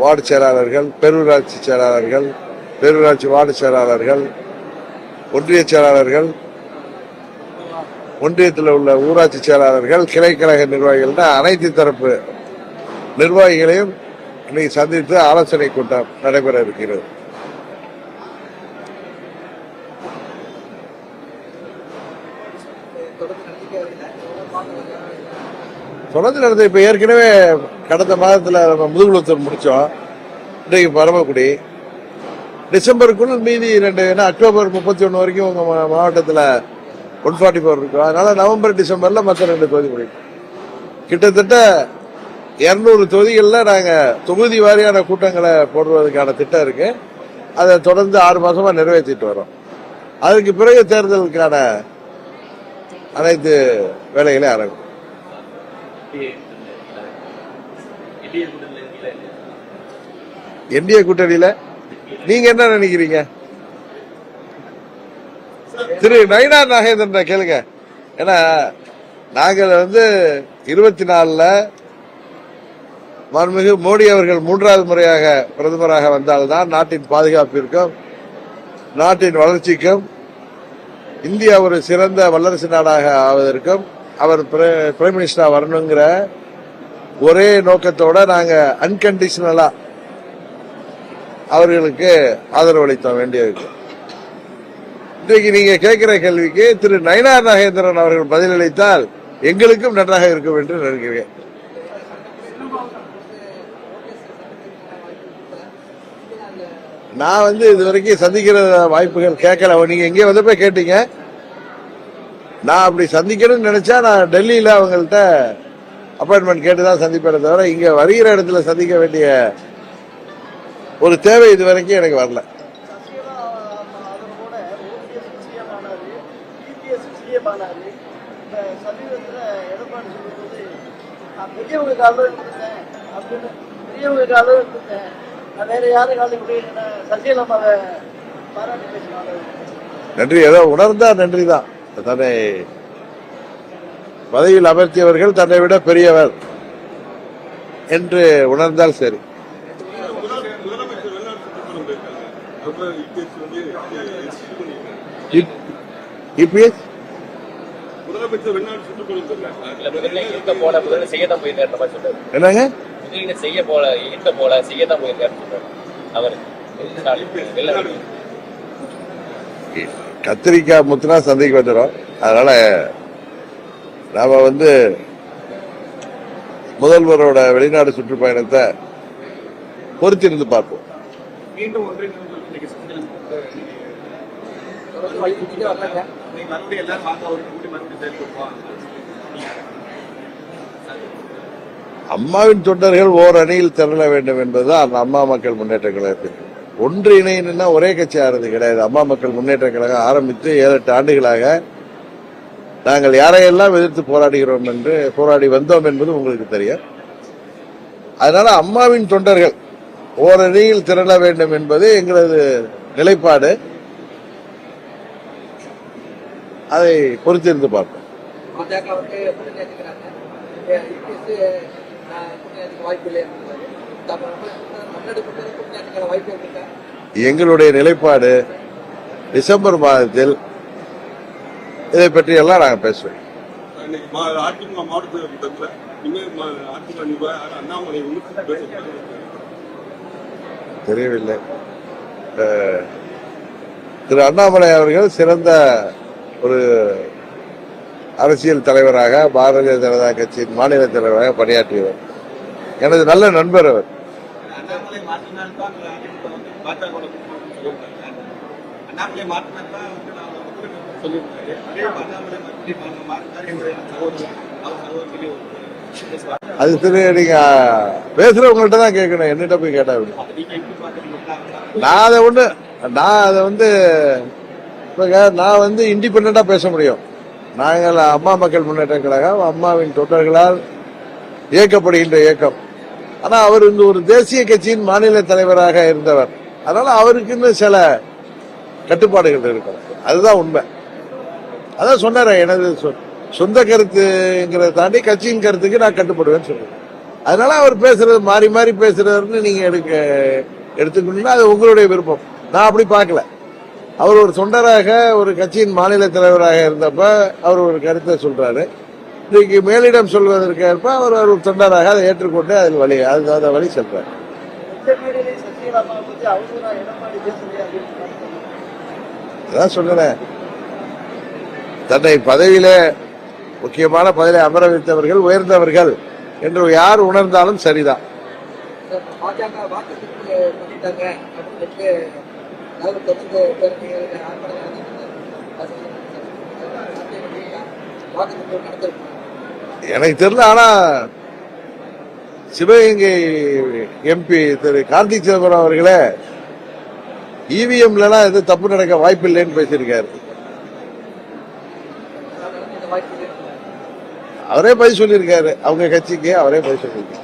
Ward செயலாளர்கள், பேரூராட்சி செயலாளர்கள், பேரூராட்சி வார்டு செயலாளர்கள், ஒன்றிய செயலாளர்கள், ஒன்றியத்தில் உள்ள ஊராட்சி செயலாளர்கள், கிளைக்கழக நிர்வாகிகள், அனைத்து தரப்பு நிர்வாகிகளையும் இன்னைக்கு சந்தித்து ஆலோசனை கூட்டம் நடைபெற இருக்கிறது. தொடர்ந்து நடந்த இப்ப ஏற்கனவே கடந்த மாதத்துல நம்ம முதுகுளத்தூர் முடிச்சோம். இன்றைக்கு பரமக்குடி. டிசம்பருக்குள் மீதி 2, ஏன்னா அக்டோபர் 31 வரைக்கும் உங்க மாவட்டத்தில் 144 இருக்கும். அதனால நவம்பர் டிசம்பர்ல மற்ற 2 தொகுதி முடியும். கிட்டத்தட்ட 200 தொகுதிகளில் நாங்க தொகுதி வாரியான கூட்டங்களை போடுவதற்கான திட்டம் இருக்கு. அதை தொடர்ந்து 6 மாசமா நிறைவேற்றிட்டு வரோம். அதற்கு பிறகு தேர்தலுக்கான அனைத்து வேலைகளையும் ஆரம்பிக்கும். என்டிஏ கூட்டணியில நீங்க என்ன நினைக்கிறீங்க? திரு நயினார் நாகேந்திரன் கேளுங்க. ஏன்னா நாங்கள் 24ல் மாண்புமிகு மோடி அவர்கள் 3வது முறையாக பிரதமராக வந்தால்தான் நாட்டின் பாதுகாப்பிற்கும் நாட்டின் வளர்ச்சிக்கும் இந்தியா ஒரு சிறந்த வல்லரசு நாடாக ஆவதற்கும் அவர் பிரைம் மினிஸ்டரா வரணுங்கிற ஒரே நோக்கத்தோட நாங்க அன்கண்டிஷனலா அவர்களுக்கு ஆதரவளித்த வேண்டியிருக்கு. இன்றைக்கு நீங்க கேட்கிற கேள்விக்கு திரு நயினார் நாகேந்திரன் அவர்கள் பதிலளித்தால் எங்களுக்கும் நன்றாக இருக்கும் என்று நினைக்கிறேன். நான் இதுவரைக்கும் சந்திக்கிற வாய்ப்புகள் கேட்கல. நீங்க எங்கே வந்தப்ப கேட்டீங்க. நான் அப்படி சந்திக்கணும்னு நினைச்சா நான் டெல்லியில அவங்கள்ட்ட அப்பாயின்மெண்ட் கேட்டுதான் சந்திப்பேன் தவிர இங்க வருகிற இடத்துல சந்திக்க வேண்டிய ஒரு தேவை இதுவரைக்கும் எனக்கு வரல. நன்றி. ஏதோ உணர்ந்தா நன்றிதான். தன்னை பதவியில் அமர்த்தியவர்கள் தன்னை விட பெரியவர் என்று உணர்ந்தால் சரி. என்னங்க கத்திரிக்காய் முத்துனா சந்தைக்கு வந்துடும். அதனால நாம முதல்வரோட வெளிநாடு சுற்றுப்பயணத்தை பொறுத்திருந்து பார்ப்போம். அம்மாவின் தொண்டர்கள் ஓர் அணியில் திரள வேண்டும் என்பதுதான் அம்மா மக்கள் முன்னேற்ற கழகத்திற்கு. ஒன்று இணைன்னா ஒரே கட்சி ஆறது கிடையாது. அம்மா மக்கள் முன்னேற்ற கழகம் ஆரம்பித்து 7-8 ஆண்டுகளாக நாங்கள் யாரையெல்லாம் எதிர்த்து போராடி வந்தோம் என்பது உங்களுக்கு தெரியும். அதனால அம்மாவின் தொண்டர்கள் ஓரணியில் திரள வேண்டும் என்பது எங்களது நிலைப்பாடு. அதை பொறுத்திருந்து பார்ப்போம். எங்களுடைய நிலைப்பாடு டிசம்பர் மாதத்தில் இதை பற்றி எல்லாம் நாங்கள் பேசுவோம். தெரியவில்லை. திரு அண்ணாமலை அவர்கள் சிறந்த ஒரு அரசியல் தலைவராக பாரதிய ஜனதா கட்சியின் மாநில தலைவராக பணியாற்றியவர். எனது நல்ல நண்பர் அவர். அது திரு நீங்க பேசுறவங்கள்ட்ட தான் கேட்கணும். என்னிட்ட போய் கேட்டா நான் அதை இண்டிபெண்டா பேச முடியும். நாங்கள் அம்மா மக்கள் முன்னேற்ற கழகம் அம்மாவின் தொண்டர்களால் இயக்கப்படுகின்ற இயக்கம். ஆனா அவர் ஒரு தேசிய கட்சியின் மாநில தலைவராக இருந்தவர். அதனால அவருக்குன்னு சில கட்டுப்பாடுகள் இருக்கும். அதுதான் உண்மை. அதான் சொன்னார எனது சொந்த கருத்துங்கிறத தாண்டி கட்சியின் கருத்துக்கு நான் கட்டுப்படுவேன்னு சொல்றேன். அதனால அவர் பேசுறது மாறி மாறி பேசுறாருன்னு நீங்க எடுத்துக்கணும்னா அது உங்களுடைய விருப்பம். நான் அப்படி பார்க்கல. அவர் ஒரு தொண்டராக ஒரு கட்சியின் மாநில தலைவராக இருந்தப்ப அவர் ஒரு கருத்தை சொல்றாரு. இன்னைக்கு மேலிடம் சொல்வதற்கேற்ப அவர் ஒரு தொண்டராக அதை ஏற்றுக்கொண்டு அதில் வழி அதை வழி செல்றாரு. அதான் சொல்றேன், தன்னை பதவியில முக்கியமான பதவியை அமர வைத்தவர்கள் உயர்ந்தவர்கள் என்று யார் உணர்ந்தாலும் சரிதான். எனக்கு தெரியல. ஆனா சிவகங்கை எம்பி திரு கார்த்திக் சிதம்பரம் அவர்களே இவிஎம்ல எது தப்பு நடக்க வாய்ப்பு இல்லைன்னு பேசியிருக்காரு. அவரே பதில் சொல்லியிருக்காரு, அவங்க கட்சிக்கு அவரே பதில் சொல்லியிருக்காரு.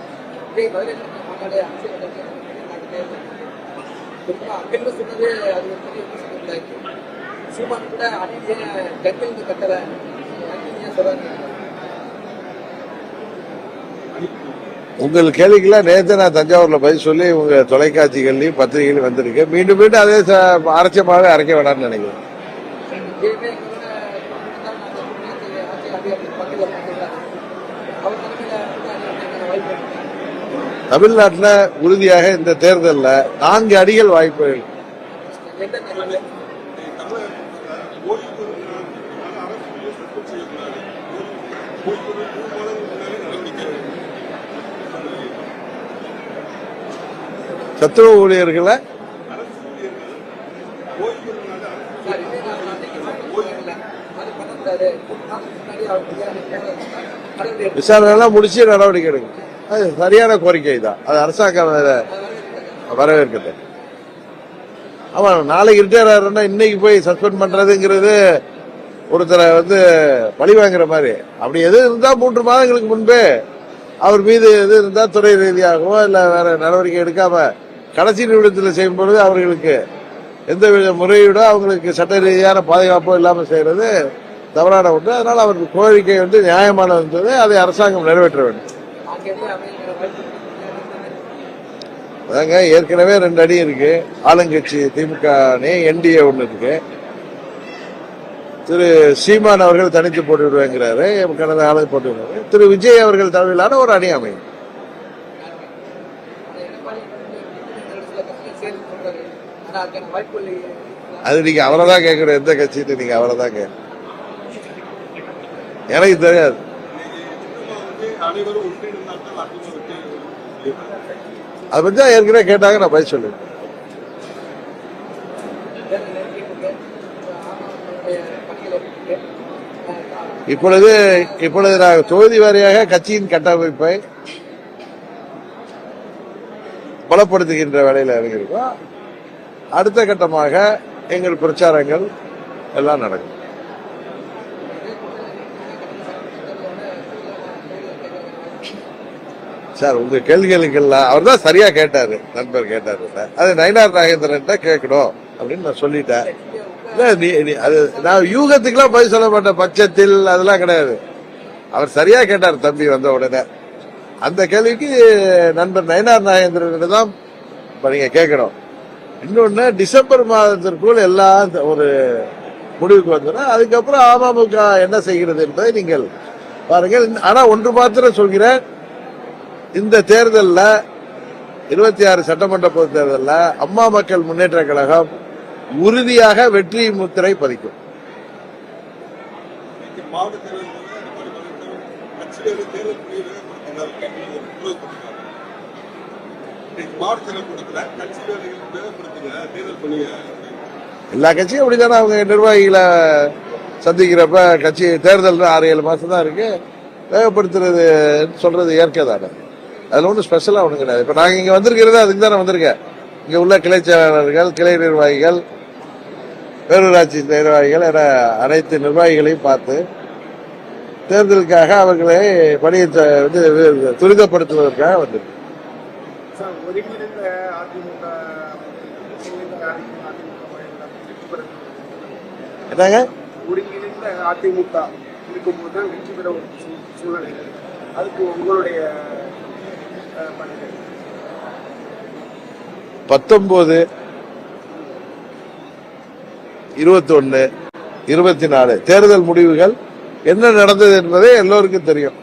உங்கள் கேள்விக்கெல்லாம் நேற்று நான் தஞ்சாவூர்ல பதில் சொல்லி உங்க தொலைக்காட்சிகள்லயும் பத்திரிகைகளையும் வந்திருக்கேன். மீண்டும் மீண்டும் அதே அரைச்சமாவே அரைக்க வேண்டாம்னு நினைக்கிறேன். தமிழ்நாட்டில் உறுதியாக இந்த தேர்தலில் 4 அடிகள் வாய்ப்பு. சத்துணவு ஊழியர்களை விசாரணை முடிச்சு நடவடிக்கை எடுக்கும். அது சரியான கோரிக்கை தான். அது அரசாங்கம் வரவேற்கிறது. ஆமா, நாளைக்கு ரிட்டையர் ஆகிறா இன்னைக்கு போய் சஸ்பெண்ட் பண்றதுங்கிறது ஒருத்தரை பழி வாங்குற மாதிரி. அப்படி எது இருந்தா 3 மாதங்களுக்கு முன்பே அவர் மீது எது இருந்தா துறை ரீதியாகவோ இல்ல வேற நடவடிக்கை எடுக்காம கடைசி நிமிடத்தில் செய்யும் பொழுது அவர்களுக்கு எந்தவித முறையீடோ அவங்களுக்கு சட்ட ரீதியான பாதுகாப்போ இல்லாம செய்யறது தவறான ஒன்று. அதனால அவருக்கு கோரிக்கை நியாயமானது இருந்தது. அதை அரசாங்கம் நிறைவேற்ற வேண்டும். அதாங்க ஏற்கனவே 2 அடி இருக்கு. ஆளுங்கட்சி திமுக அணி, என்டிஏ ஒண்ணு இருக்கு. திரு சீமான் அவர்கள் தனித்து போட்டிவிடுவாங்கிறாரு, கடந்த ஆளுக்கு போட்டிவிடுவாரு. திரு விஜய் அவர்கள் தலைமையிலான ஒரு அணி அமையும். அது நீங்க அவரைதான் கேட்கணும். எந்த கட்சின்னு நீங்க அவரைதான் கேட்கணும். எனக்கு தெரியாது. அதை பத்தி தான் ஏற்கனவே கேட்டாங்க, நான் பதில் சொல்லுவேன். இப்பொழுது நாங்கள் தொகுதி வாரியாக கட்சியின் கட்டமைப்பை பலப்படுத்துகின்ற வேலையில் இறங்கியிருக்கோம். அடுத்த கட்டமாக எங்கள் பிரச்சாரங்கள் எல்லாம் நடக்கும். சார், உங்க கேள்விகளுக்கெல்லாம் அவர் தான் சரியா கேட்டாரு, நண்பர் கேட்டாரு. அது நயினார் நாகேந்திரன் கேட்கணும் அப்படின்னு நான் சொல்லிட்டேன். அது நான் யூகத்துக்கெல்லாம் பதில் சொல்ல மாட்டேன். பட்சத்தில் அதெல்லாம் கிடையாது. அவர் சரியா கேட்டார் தம்பி வந்த உடனே. அந்த கேள்விக்கு நண்பர் நயினார் நாகேந்திரன் தான் நீங்க கேட்கணும். இன்னொன்னு, டிசம்பர் மாதத்திற்குள் எல்லாம் ஒரு முடிவுக்கு வந்துடும். அதுக்கப்புறம் அமமுக என்ன செய்கிறது என்பதை நீங்கள் பாருங்கள். ஆனா ஒன்று மாத்திரம் சொல்கிறேன், இந்த தேர்தலில் 26 சட்டமன்ற பொது தேர்தலில் அம்மா மக்கள் முன்னேற்ற கழகம் உறுதியாக வெற்றி முத்திரை பதிக்கும். எல்லா கட்சியும் அப்படித்தானே அவங்க நிர்வாகிகளை சந்திக்கிறப்ப கட்சி தேர்தல் 6-7 மாசம் தான் இருக்கு, வேகப்படுத்துறது சொல்றது இயற்கை தானே. அதுல ஒன்றும் ஸ்பெஷலா ஒன்றும் கிடையாது. இப்ப நாங்க இங்க வந்திருக்கிறது அதுக்கு தானே வந்திருக்கேன். இங்க உள்ள கிளை செயலாளர்கள், கிளை நிர்வாகிகள், பேரூராட்சி நிர்வாகிகள் என அனைத்து நிர்வாகிகளையும் பார்த்து தேர்தலுக்காக அவர்களை பணியை துரிதப்படுத்துவதற்காக வந்திருக்கு. என்னங்க ஒருங்கிணைந்த அதிமுக இருக்கும்போது வெற்றி பெற ஒரு சூழ்நிலை, அதுக்கு உங்களுடைய 19, 21, 24 தேர்தல் முடிவுகள் என்ன நடந்தது என்பதை எல்லோருக்கும் தெரியும்.